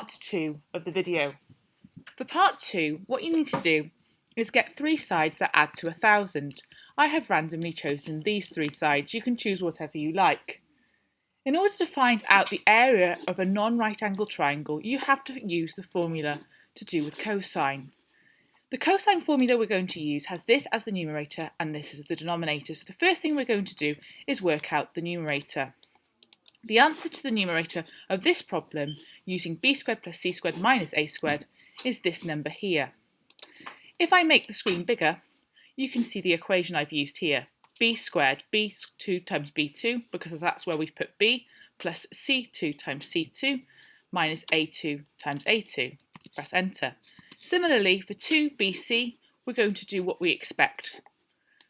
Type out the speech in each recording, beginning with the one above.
part 2 of the video. For part 2, what you need to do is get 3 sides that add to 1,000. I have randomly chosen these 3 sides. You can choose whatever you like. In order to find out the area of a non-right angle triangle, you have to use the formula to do with cosine. The cosine formula we're going to use has this as the numerator and this as the denominator. So the first thing we're going to do is work out the numerator. The answer to the numerator of this problem using b squared plus c squared minus a squared is this number here. If I make the screen bigger, you can see the equation I've used here. B squared, b2 times b2, because that's where we've put b, plus c2 times c2, minus a2 times a2. Press enter. Similarly, for 2bc, we're going to do what we expect.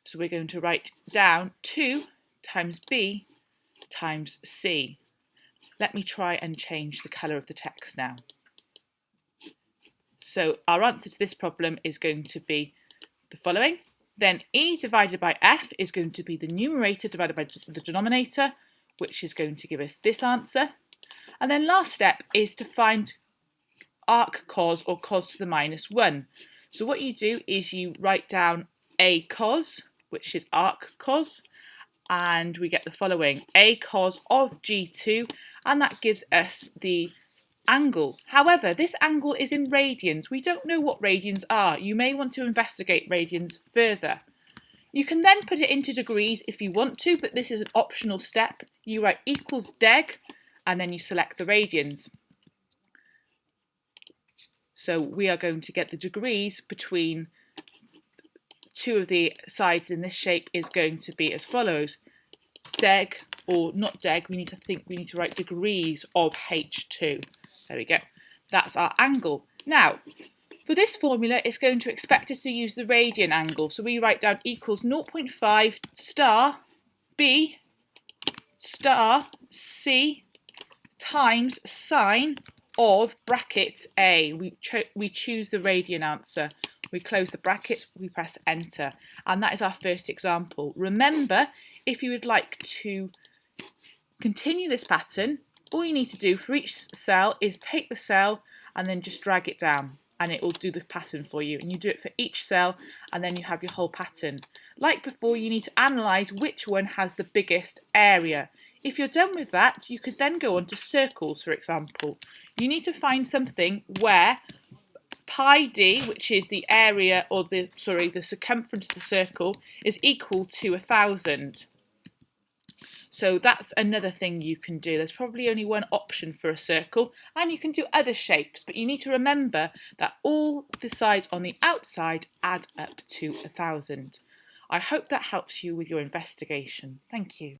So we're going to write down 2 times b times c. Let me try and change the colour of the text now. So our answer to this problem is going to be the following. Then e divided by f is going to be the numerator divided by the denominator, which is going to give us this answer. And then last step is to find arc cos, or cos to the minus 1. So what you do is you write down a cos, which is arc cos, and we get the following, a cos of g2, and that gives us the angle. However, this angle is in radians. We don't know what radians are. You may want to investigate radians further. You can then put it into degrees if you want to, but this is an optional step. You write equals deg, and then you select the radians. So we are going to get the degrees between two of the sides in this shape is going to be as follows. Deg, or not deg, we need to write degrees of h2. There we go. That's our angle. Now, for this formula, it's going to expect us to use the radian angle. So we write down equals 0.5 star b star c times sine of bracket a. We choose the radian answer. We close the bracket, we press enter, and that is our first example. Remember, if you would like to continue this pattern, all you need to do for each cell is take the cell and then just drag it down, and it will do the pattern for you. And you do it for each cell, and then you have your whole pattern. Like before, you need to analyse which one has the biggest area. If you're done with that, you could then go on to circles, for example. You need to find something where pi d, which is the area, or the circumference of the circle, is equal to 1,000. So that's another thing you can do. There's probably only one option for a circle, and you can do other shapes, but you need to remember that all the sides on the outside add up to 1,000. I hope that helps you with your investigation. Thank you.